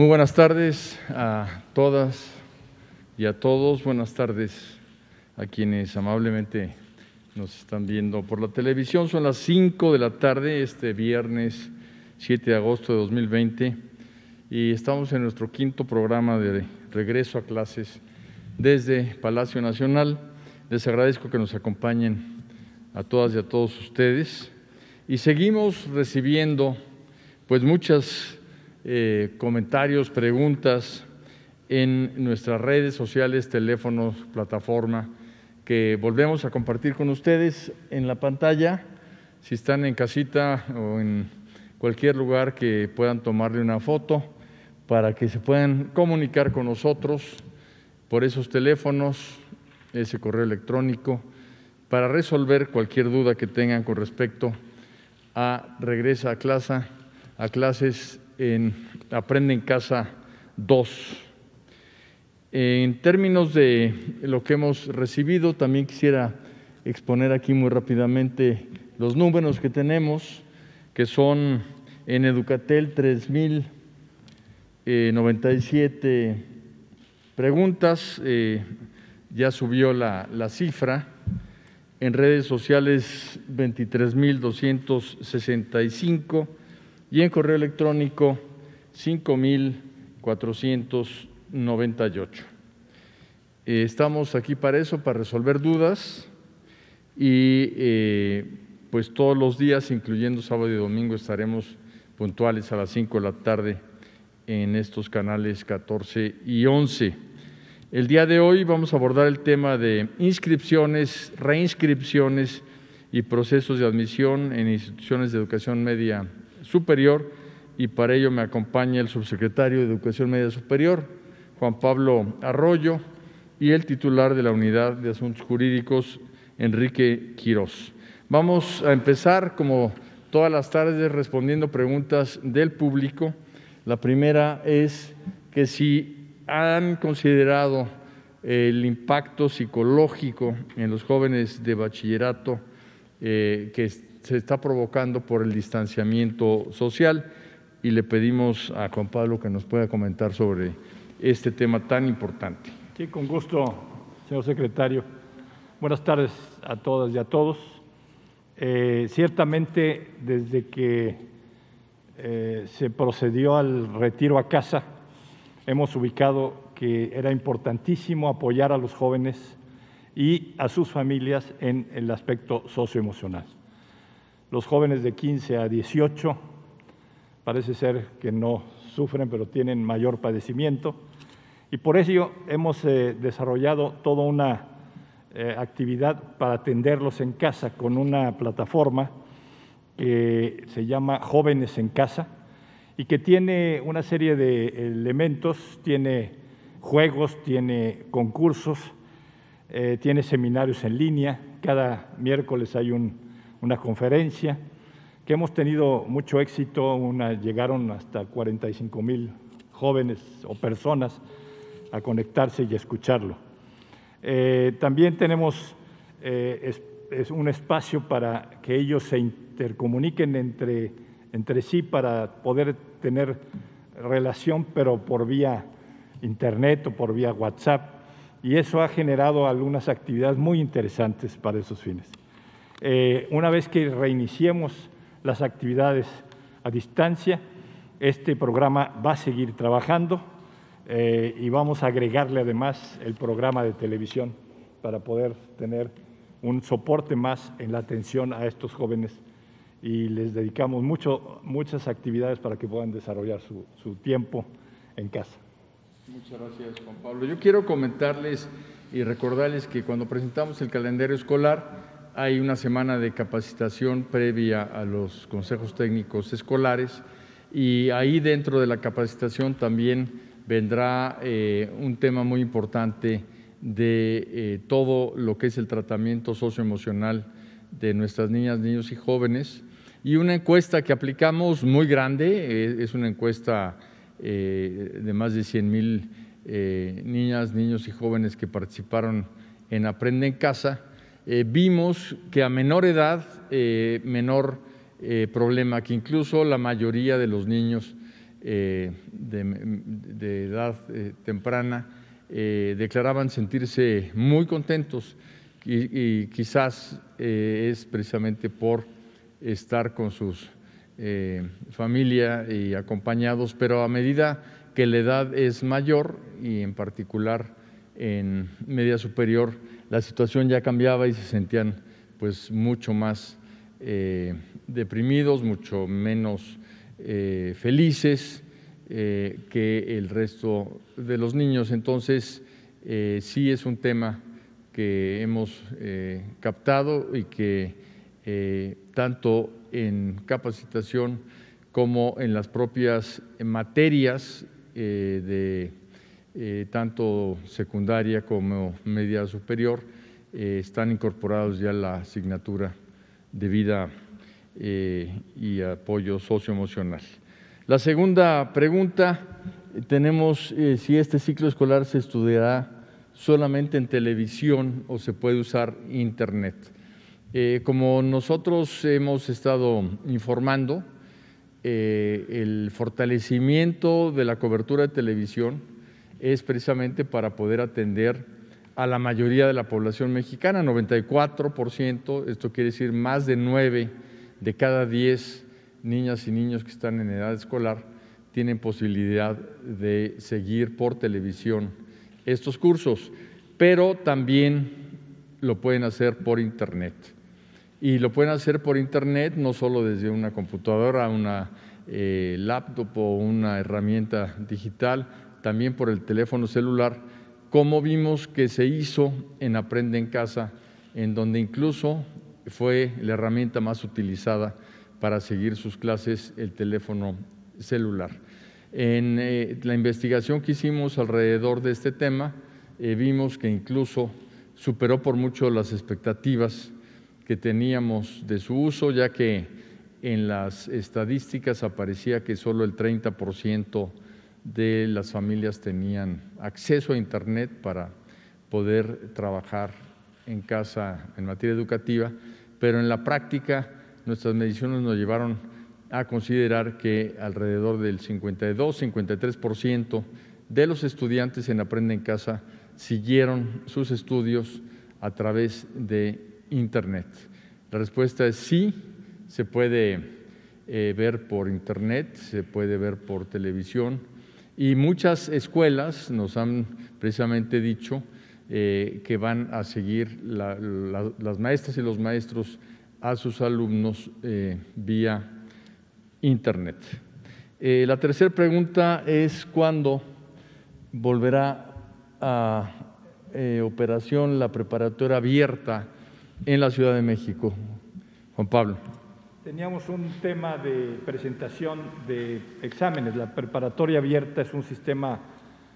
Muy buenas tardes a todas y a todos. Buenas tardes a quienes amablemente nos están viendo por la televisión. Son las 5 de la tarde, este viernes 7 de agosto de 2020, y estamos en nuestro quinto programa de regreso a clases desde Palacio Nacional. Les agradezco que nos acompañen a todas y a todos ustedes, y seguimos recibiendo pues muchas comentarios, preguntas en nuestras redes sociales, teléfonos, plataforma, que volvemos a compartir con ustedes en la pantalla. Si están en casita o en cualquier lugar, que puedan tomarle una foto para que se puedan comunicar con nosotros por esos teléfonos, ese correo electrónico, para resolver cualquier duda que tengan con respecto a Regresa a clases en Aprende en Casa 2. En términos de lo que hemos recibido, también quisiera exponer aquí muy rápidamente los números que tenemos, que son en Educatel 3,097 preguntas, ya subió la cifra. En redes sociales 23,265 y en correo electrónico 5,498. Estamos aquí para eso, para resolver dudas, y pues todos los días, incluyendo sábado y domingo, estaremos puntuales a las 5 de la tarde en estos canales 14 y 11. El día de hoy vamos a abordar el tema de inscripciones, reinscripciones y procesos de admisión en instituciones de educación media superior, y para ello me acompaña el subsecretario de Educación Media Superior, Juan Pablo Arroyo, y el titular de la Unidad de Asuntos Jurídicos, Enrique Quirós. Vamos a empezar, como todas las tardes, respondiendo preguntas del público. La primera es que si han considerado el impacto psicológico en los jóvenes de bachillerato que se está provocando por el distanciamiento social, y le pedimos a Juan Pablo que nos pueda comentar sobre este tema tan importante. Sí, con gusto, señor secretario. Buenas tardes a todas y a todos. Ciertamente, desde que se procedió al retiro a casa, hemos ubicado que era importantísimo apoyar a los jóvenes y a sus familias en el aspecto socioemocional. Los jóvenes de 15 a 18 parece ser que no sufren, pero tienen mayor padecimiento, y por ello hemos desarrollado toda una actividad para atenderlos en casa con una plataforma que se llama Jóvenes en Casa, y que tiene una serie de elementos, tiene juegos, tiene concursos, tiene seminarios en línea. Cada miércoles hay una conferencia que hemos tenido mucho éxito. Llegaron hasta 45,000 jóvenes o personas a conectarse y escucharlo. También tenemos es un espacio para que ellos se intercomuniquen entre sí, para poder tener relación, pero por vía internet o por vía WhatsApp, y eso ha generado algunas actividades muy interesantes para esos fines. Una vez que reiniciemos las actividades a distancia, este programa va a seguir trabajando, y vamos a agregarle además el programa de televisión para poder tener un soporte más en la atención a estos jóvenes, y les dedicamos muchas actividades para que puedan desarrollar su tiempo en casa. Muchas gracias, Juan Pablo. Yo quiero comentarles y recordarles que cuando presentamos el calendario escolar hay una semana de capacitación previa a los consejos técnicos escolares, y ahí dentro de la capacitación también vendrá un tema muy importante de todo lo que es el tratamiento socioemocional de nuestras niñas, niños y jóvenes, y una encuesta que aplicamos muy grande. Es una encuesta de más de 100,000 niñas, niños y jóvenes que participaron en Aprende en Casa. Vimos que a menor edad, menor problema, que incluso la mayoría de los niños de edad temprana declaraban sentirse muy contentos y quizás es precisamente por estar con sus familia y acompañados, pero a medida que la edad es mayor y en particular en media superior, la situación ya cambiaba y se sentían pues mucho más deprimidos, mucho menos felices que el resto de los niños. Entonces, sí es un tema que hemos captado y que tanto en capacitación como en las propias materias de tanto secundaria como media superior están incorporados ya la asignatura de vida y apoyo socioemocional. La segunda pregunta, tenemos si este ciclo escolar se estudiará solamente en televisión o se puede usar Internet. Como nosotros hemos estado informando, el fortalecimiento de la cobertura de televisión es precisamente para poder atender a la mayoría de la población mexicana, 94%, esto quiere decir más de 9 de cada 10 niñas y niños que están en edad escolar tienen posibilidad de seguir por televisión estos cursos, pero también lo pueden hacer por Internet. Y lo pueden hacer por Internet no solo desde una computadora, una laptop o una herramienta digital, también por el teléfono celular, como vimos que se hizo en Aprende en Casa, en donde incluso fue la herramienta más utilizada para seguir sus clases, el teléfono celular. En la investigación que hicimos alrededor de este tema, vimos que incluso superó por mucho las expectativas que teníamos de su uso, ya que en las estadísticas aparecía que solo el 30% de las familias tenían acceso a Internet para poder trabajar en casa en materia educativa, pero en la práctica nuestras mediciones nos llevaron a considerar que alrededor del 52–53% de los estudiantes en Aprende en Casa siguieron sus estudios a través de Internet. La respuesta es sí, se puede ver por Internet, se puede ver por televisión y muchas escuelas nos han precisamente dicho que van a seguir las maestras y los maestros a sus alumnos vía Internet. La tercera pregunta es ¿cuándo volverá a operación la preparatoria abierta en la Ciudad de México? Juan Pablo. Teníamos un tema de presentación de exámenes. La preparatoria abierta es un sistema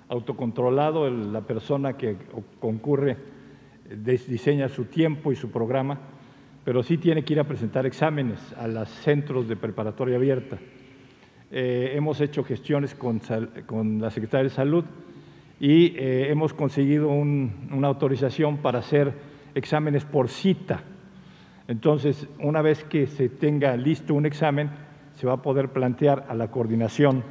autocontrolado. La persona que concurre diseña su tiempo y su programa, pero sí tiene que ir a presentar exámenes a los centros de preparatoria abierta. Hemos hecho gestiones con la Secretaría de Salud y hemos conseguido una autorización para hacer exámenes por cita. Entonces, una vez que se tenga listo un examen, se va a poder plantear a la coordinación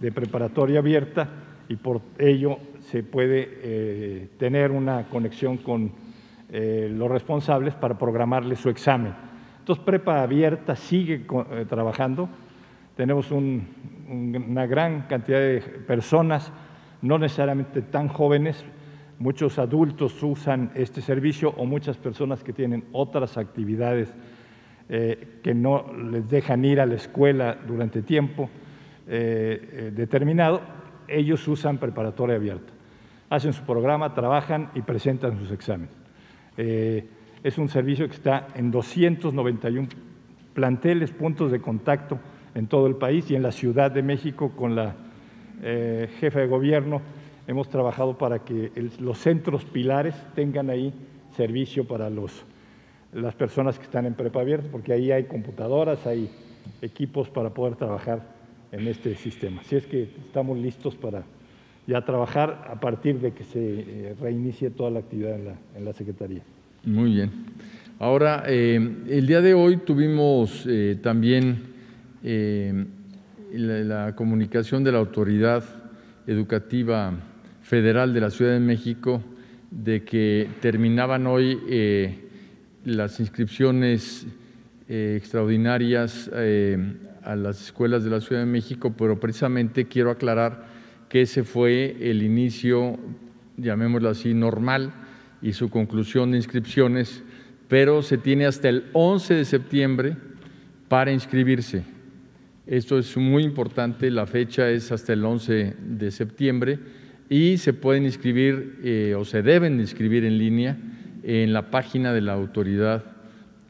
de preparatoria abierta y por ello se puede tener una conexión con los responsables para programarle su examen. Entonces, Prepa Abierta sigue trabajando. Tenemos una gran cantidad de personas, no necesariamente tan jóvenes, muchos adultos usan este servicio o muchas personas que tienen otras actividades que no les dejan ir a la escuela durante tiempo determinado, ellos usan preparatoria abierta. Hacen su programa, trabajan y presentan sus exámenes. Es un servicio que está en 291 planteles, puntos de contacto en todo el país y en la Ciudad de México con la jefa de gobierno. Hemos trabajado para que los centros pilares tengan ahí servicio para las personas que están en prepa abierta, porque ahí hay computadoras, hay equipos para poder trabajar en este sistema. Así es que estamos listos para ya trabajar a partir de que se reinicie toda la actividad en la Secretaría. Muy bien. Ahora, el día de hoy tuvimos también la comunicación de la Autoridad Educativa Federal de la Ciudad de México de que terminaban hoy las inscripciones extraordinarias a las escuelas de la Ciudad de México, pero precisamente quiero aclarar que ese fue el inicio, llamémoslo así, normal, y su conclusión de inscripciones, pero se tiene hasta el 11 de septiembre para inscribirse. Esto es muy importante, la fecha es hasta el 11 de septiembre y se pueden inscribir o se deben inscribir en línea en la página de la Autoridad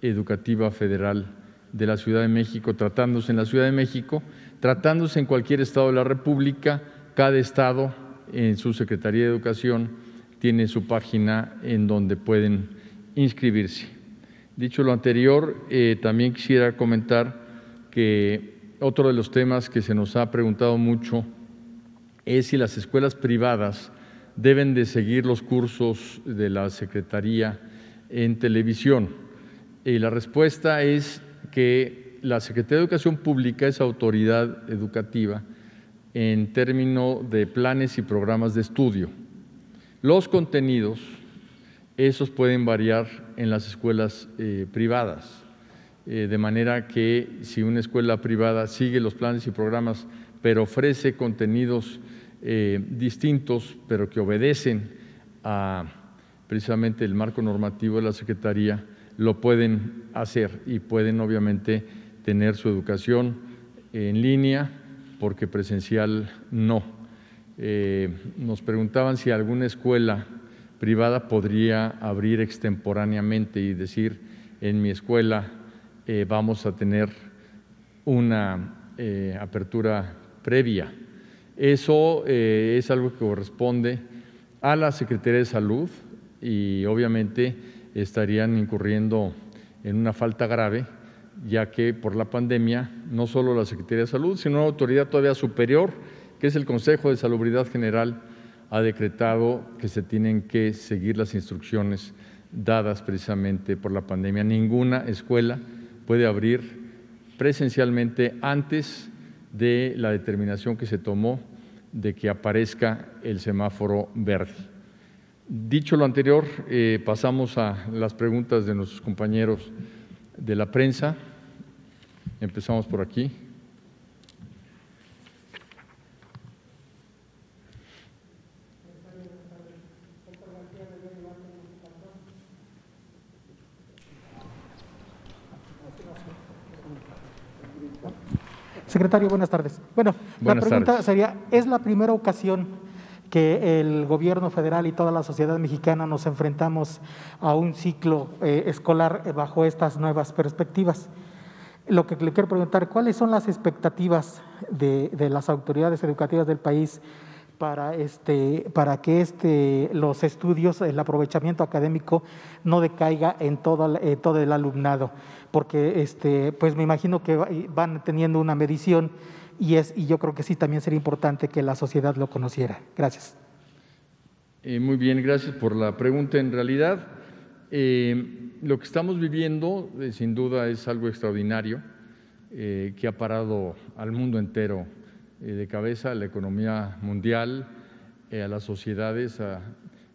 Educativa Federal de la Ciudad de México, tratándose en la Ciudad de México, tratándose en cualquier estado de la República. Cada estado en su Secretaría de Educación tiene su página en donde pueden inscribirse. Dicho lo anterior, también quisiera comentar que otro de los temas que se nos ha preguntado mucho es si las escuelas privadas deben de seguir los cursos de la Secretaría en televisión. Y la respuesta es que la Secretaría de Educación Pública es autoridad educativa en términos de planes y programas de estudio. Los contenidos, esos pueden variar en las escuelas privadas, de manera que si una escuela privada sigue los planes y programas, pero ofrece contenidos distintos, pero que obedecen a precisamente el marco normativo de la Secretaría, lo pueden hacer y pueden obviamente tener su educación en línea, porque presencial no. Nos preguntaban si alguna escuela privada podría abrir extemporáneamente y decir, en mi escuela vamos a tener una apertura previa. Eso es algo que corresponde a la Secretaría de Salud y obviamente estarían incurriendo en una falta grave, ya que por la pandemia no solo la Secretaría de Salud, sino una autoridad todavía superior, que es el Consejo de Salubridad General, ha decretado que se tienen que seguir las instrucciones dadas precisamente por la pandemia. Ninguna escuela puede abrir presencialmente antes de la determinación que se tomó de que aparezca el semáforo verde. Dicho lo anterior, pasamos a las preguntas de nuestros compañeros de la prensa. Empezamos por aquí. Secretario, buenas tardes. Bueno, la pregunta sería, ¿es la primera ocasión que el gobierno federal y toda la sociedad mexicana nos enfrentamos a un ciclo escolar bajo estas nuevas perspectivas? Lo que le quiero preguntar, ¿cuáles son las expectativas de las autoridades educativas del país para que los estudios, el aprovechamiento académico no decaiga en todo el alumnado? Porque pues me imagino que van teniendo una medición y yo creo que sí también sería importante que la sociedad lo conociera. Gracias. Muy bien, gracias por la pregunta. En realidad, lo que estamos viviendo sin duda es algo extraordinario que ha parado al mundo entero de cabeza, a la economía mundial, a las sociedades, a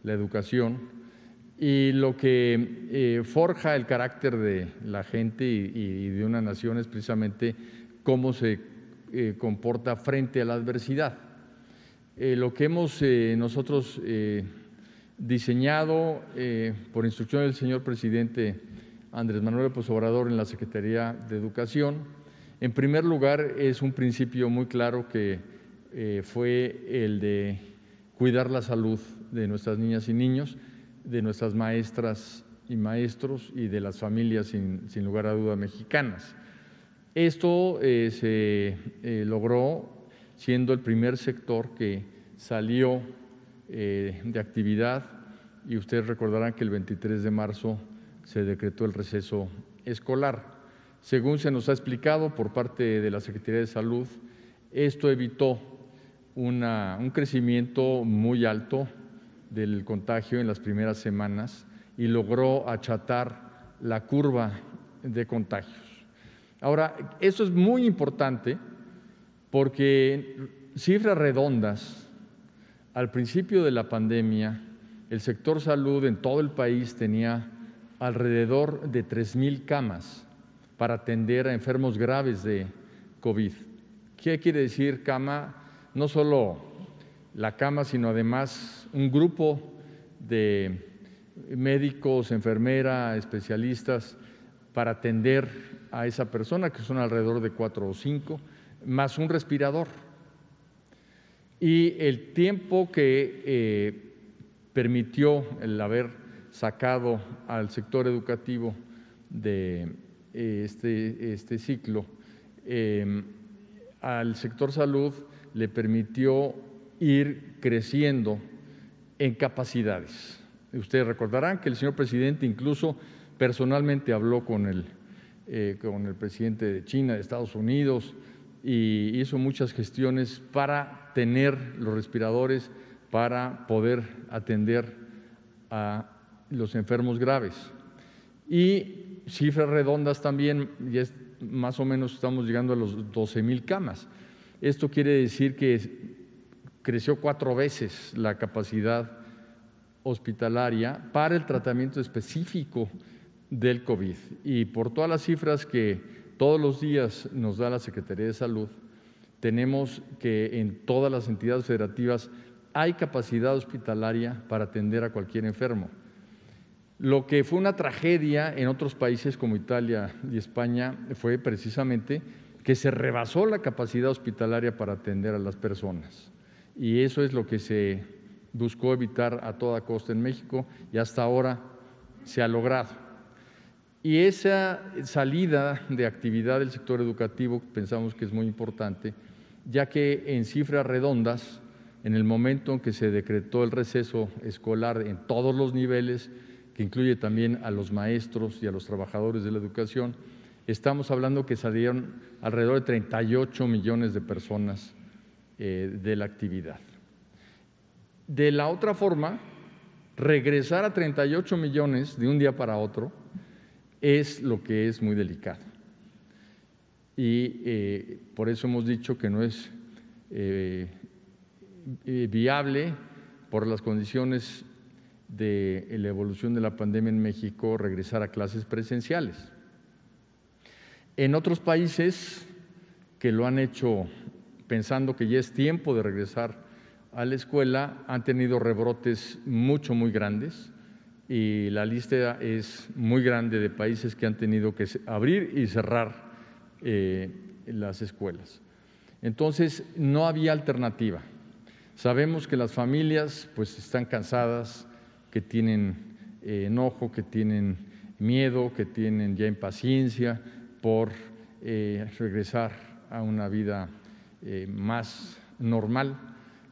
la educación. Y lo que forja el carácter de la gente y de una nación es precisamente cómo se comporta frente a la adversidad. Lo que hemos nosotros diseñado por instrucción del señor presidente Andrés Manuel López Obrador en la Secretaría de Educación, en primer lugar es un principio muy claro que fue el de cuidar la salud de nuestras niñas y niños, de nuestras maestras y maestros y de las familias sin lugar a duda mexicanas. Esto se logró siendo el primer sector que salió de actividad y ustedes recordarán que el 23 de marzo se decretó el receso escolar. Según se nos ha explicado por parte de la Secretaría de Salud, esto evitó un crecimiento muy alto del contagio en las primeras semanas y logró achatar la curva de contagios. Ahora, eso es muy importante porque cifras redondas, al principio de la pandemia, el sector salud en todo el país tenía alrededor de 3,000 camas para atender a enfermos graves de COVID. ¿Qué quiere decir cama? No solo la cama, sino además un grupo de médicos, enfermeras, especialistas para atender a esa persona, que son alrededor de 4 o 5, más un respirador. Y el tiempo que permitió el haber sacado al sector educativo de este ciclo, al sector salud le permitió ir creciendo en capacidades. Ustedes recordarán que el señor presidente incluso personalmente habló con el presidente de China, de Estados Unidos, y hizo muchas gestiones para tener los respiradores para poder atender a los enfermos graves. Y cifras redondas también, ya más o menos estamos llegando a los 12,000 camas. Esto quiere decir que creció 4 veces la capacidad hospitalaria para el tratamiento específico del COVID. Y por todas las cifras que todos los días nos da la Secretaría de Salud, tenemos que en todas las entidades federativas hay capacidad hospitalaria para atender a cualquier enfermo. Lo que fue una tragedia en otros países como Italia y España fue precisamente que se rebasó la capacidad hospitalaria para atender a las personas. Y eso es lo que se buscó evitar a toda costa en México y hasta ahora se ha logrado. Y esa salida de actividad del sector educativo pensamos que es muy importante, ya que en cifras redondas, en el momento en que se decretó el receso escolar en todos los niveles, que incluye también a los maestros y a los trabajadores de la educación, estamos hablando que salieron alrededor de 38 millones de personas de la actividad. De la otra forma, regresar a 38 millones de un día para otro es lo que es muy delicado. Y por eso hemos dicho que no es viable, por las condiciones de la evolución de la pandemia en México, regresar a clases presenciales. En otros países que lo han hecho pensando que ya es tiempo de regresar a la escuela, han tenido rebrotes muy grandes, y la lista es muy grande de países que han tenido que abrir y cerrar las escuelas. Entonces, no había alternativa. Sabemos que las familias pues están cansadas, que tienen enojo, que tienen miedo, que tienen ya impaciencia por regresar a una vida más normal,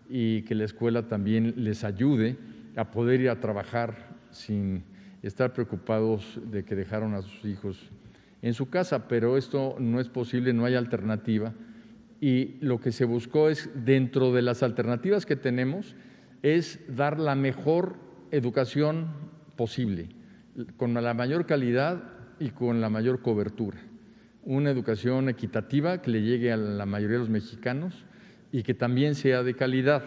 y que la escuela también les ayude a poder ir a trabajar sin estar preocupados de que dejaron a sus hijos en su casa, pero esto no es posible, no hay alternativa, y lo que se buscó es, dentro de las alternativas que tenemos, es dar la mejor educación posible, con la mayor calidad y con la mayor cobertura, una educación equitativa que le llegue a la mayoría de los mexicanos y que también sea de calidad.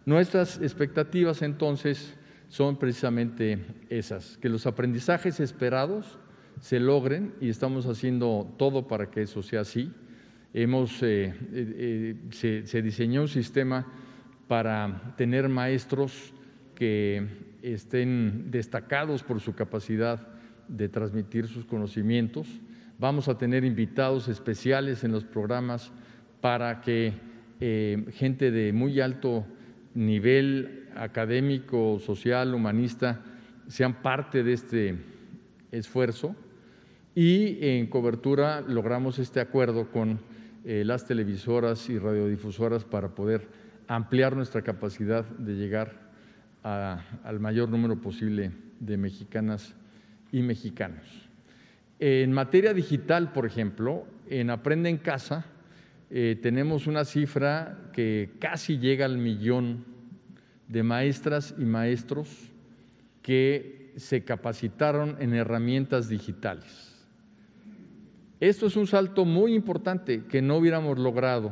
Nuestras expectativas entonces son precisamente esas, que los aprendizajes esperados se logren, y estamos haciendo todo para que eso sea así. Se diseñó un sistema para tener maestros que estén destacados por su capacidad de transmitir sus conocimientos. Vamos a tener invitados especiales en los programas para que gente de muy alto nivel académico, social, humanista, sean parte de este esfuerzo. Y en cobertura logramos este acuerdo con las televisoras y radiodifusoras para poder ampliar nuestra capacidad de llegar al mayor número posible de mexicanas y mexicanos. En materia digital, por ejemplo, en Aprende en Casa tenemos una cifra que casi llega al 1,000,000 de maestras y maestros que se capacitaron en herramientas digitales. Esto es un salto muy importante que no hubiéramos logrado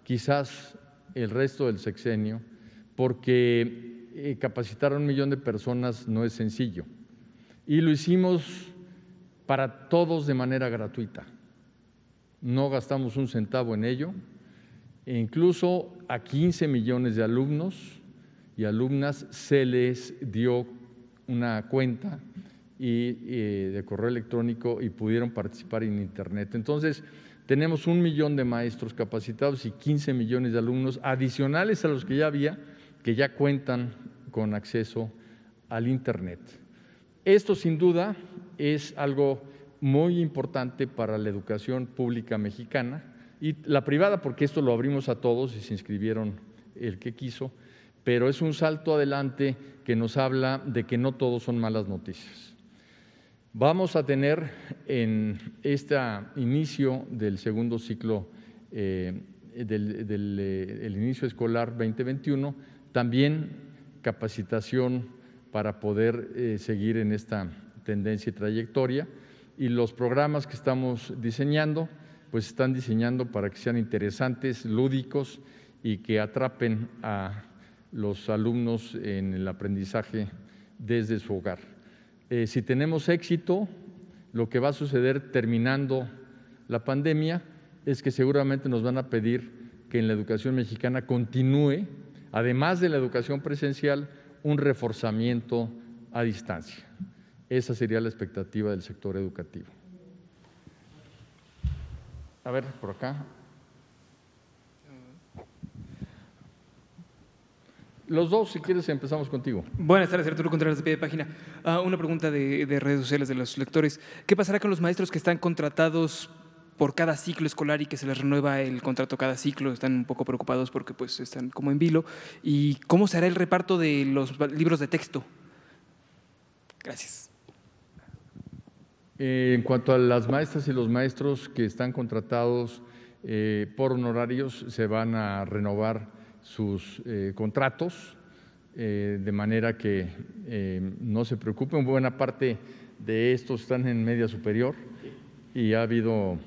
quizás el resto del sexenio, porque capacitar a 1 millón de personas no es sencillo. Y lo hicimos para todos de manera gratuita. No gastamos un centavo en ello. E incluso a 15 millones de alumnos y alumnas se les dio una cuenta de correo electrónico y pudieron participar en Internet. Entonces, tenemos 1 millón de maestros capacitados y 15 millones de alumnos adicionales a los que ya había, que ya cuentan con acceso al Internet. Esto, sin duda, es algo muy importante para la educación pública mexicana y la privada, porque esto lo abrimos a todos y se inscribieron el que quiso, pero es un salto adelante que nos habla de que no todos son malas noticias. Vamos a tener en este inicio del segundo ciclo del inicio escolar 2021 también capacitación para poder seguir en esta tendencia y trayectoria, y los programas que estamos diseñando pues están diseñando para que sean interesantes, lúdicos y que atrapen a los alumnos en el aprendizaje desde su hogar. Si tenemos éxito, lo que va a suceder terminando la pandemia es que seguramente nos van a pedir que en la educación mexicana continúe, además de la educación presencial, un reforzamiento a distancia. Esa sería la expectativa del sector educativo. A ver, por acá. Los dos, si quieres, empezamos contigo. Buenas tardes, Arturo Contreras, de Pie de Página. Una pregunta de redes sociales de los lectores. ¿Qué pasará con los maestros que están contratados por cada ciclo escolar y que se les renueva el contrato cada ciclo? Están un poco preocupados porque pues están como en vilo. ¿Y cómo será el reparto de los libros de texto? Gracias. En cuanto a las maestras y los maestros que están contratados por honorarios, se van a renovar sus contratos, de manera que no se preocupen. Buena parte de estos están en media superior y ha habido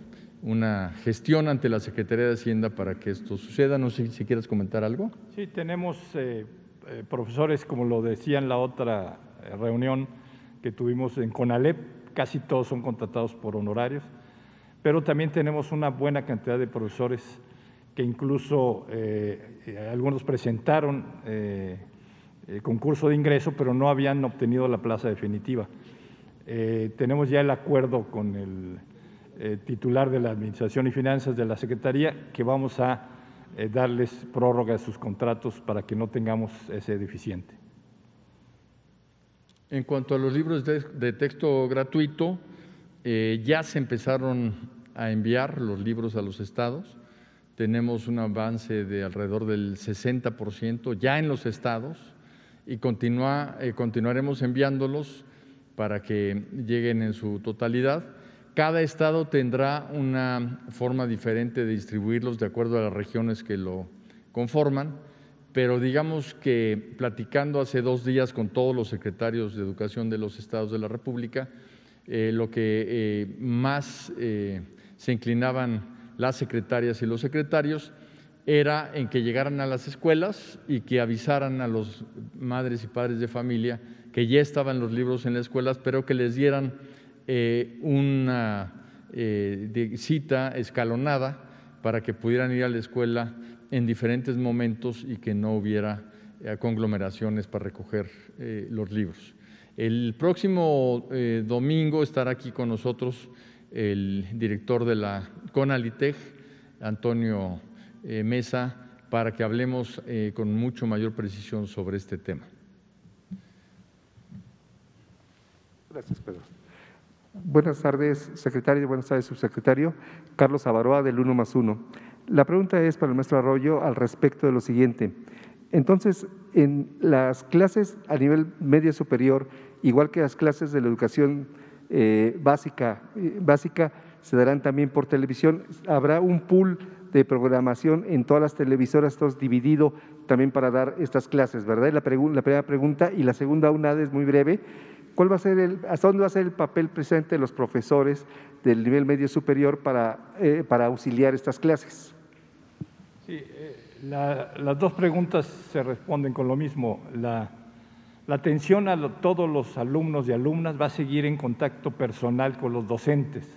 una gestión ante la Secretaría de Hacienda para que esto suceda. No sé si quieres comentar algo. Sí, tenemos profesores, como lo decía en la otra reunión que tuvimos en CONALEP, casi todos son contratados por honorarios, pero también tenemos una buena cantidad de profesores que incluso algunos presentaron concurso de ingreso, pero no habían obtenido la plaza definitiva. Tenemos ya el acuerdo con el titular de la Administración y Finanzas de la Secretaría que vamos a darles prórroga de sus contratos para que no tengamos ese deficiente. En cuanto a los libros de texto gratuito, ya se empezaron a enviar los libros a los estados. Tenemos un avance de alrededor del 60% ya en los estados y continuaremos enviándolos para que lleguen en su totalidad. Cada estado tendrá una forma diferente de distribuirlos de acuerdo a las regiones que lo conforman, pero digamos que platicando hace 2 días con todos los secretarios de Educación de los estados de la República, lo que más se inclinaban las secretarias y los secretarios era en que llegaran a las escuelas y que avisaran a los madres y padres de familia que ya estaban los libros en las escuelas, pero que les dieran una cita escalonada para que pudieran ir a la escuela en diferentes momentos y que no hubiera conglomeraciones para recoger los libros. El próximo domingo estará aquí con nosotros el director de la CONALITEG, Antonio Mesa, para que hablemos con mucho mayor precisión sobre este tema. Gracias, Pedro. Buenas tardes, secretario. Buenas tardes, subsecretario. Carlos Avaroa, del 1+1. La pregunta es para el maestro Arroyo al respecto de lo siguiente. Entonces, en las clases a nivel media superior, igual que las clases de la educación básica, se darán también por televisión. Habrá un pool de programación en todas las televisoras, todos dividido también para dar estas clases, ¿verdad? La primera pregunta. Y la segunda, una es muy breve. ¿Cuál va a ser hasta dónde va a ser el papel presente de los profesores del nivel medio superior para auxiliar estas clases? Sí, las dos preguntas se responden con lo mismo. La atención a todos los alumnos y alumnas va a seguir en contacto personal con los docentes.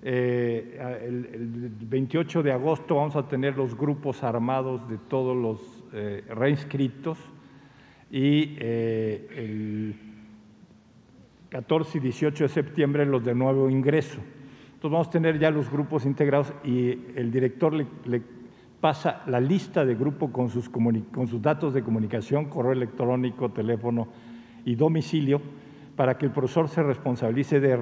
El 28 de agosto vamos a tener los grupos armados de todos los reinscritos y el 14 y 18 de septiembre los de nuevo ingreso. Entonces vamos a tener ya los grupos integrados y el director le pasa la lista de grupo con sus datos de comunicación, correo electrónico, teléfono y domicilio, para que el profesor se responsabilice de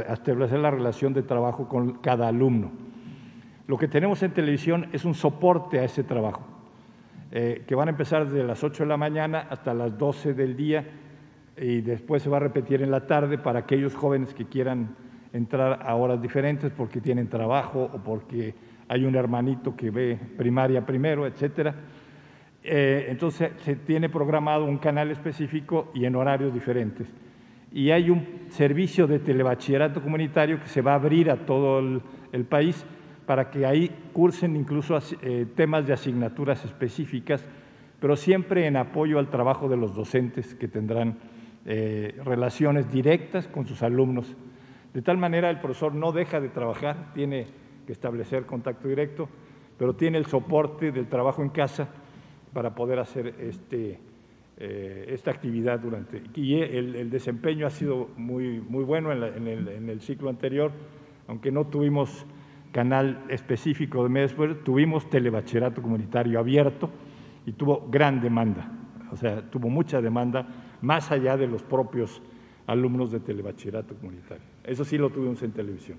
establecer la relación de trabajo con cada alumno. Lo que tenemos en televisión es un soporte a ese trabajo, que van a empezar desde las 8 de la mañana hasta las 12 del día y después se va a repetir en la tarde para aquellos jóvenes que quieran entrar a horas diferentes porque tienen trabajo o porque hay un hermanito que ve primaria primero, etcétera. Entonces se tiene programado un canal específico y en horarios diferentes. Y hay un servicio de telebachillerato comunitario que se va a abrir a todo el país para que ahí cursen incluso temas de asignaturas específicas, pero siempre en apoyo al trabajo de los docentes que tendrán relaciones directas con sus alumnos. De tal manera el profesor no deja de trabajar, tiene que establecer contacto directo, pero tiene el soporte del trabajo en casa para poder hacer esta actividad durante… Y el desempeño ha sido muy bueno en el ciclo anterior, aunque no tuvimos canal específico de medios, tuvimos telebachillerato comunitario abierto y tuvo gran demanda, o sea, tuvo mucha demanda más allá de los propios alumnos de telebachillerato comunitario. Eso sí lo tuvimos en televisión.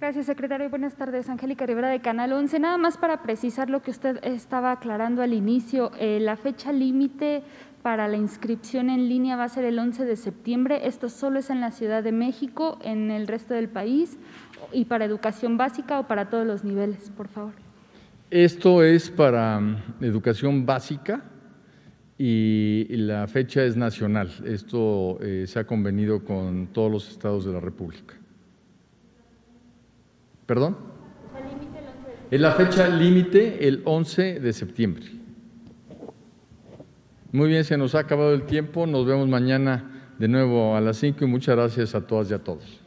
Gracias, secretario. Buenas tardes. Angélica Rivera, de Canal 11. Nada más para precisar lo que usted estaba aclarando al inicio, la fecha límite para la inscripción en línea va a ser el 11 de septiembre. Esto solo es en la Ciudad de México, en el resto del país, y para educación básica o para todos los niveles, por favor. Esto es para educación básica y la fecha es nacional. Esto se ha convenido con todos los estados de la República. ¿Perdón? La fecha límite el 11 de septiembre. Muy bien, se nos ha acabado el tiempo. Nos vemos mañana de nuevo a las 5 y muchas gracias a todas y a todos.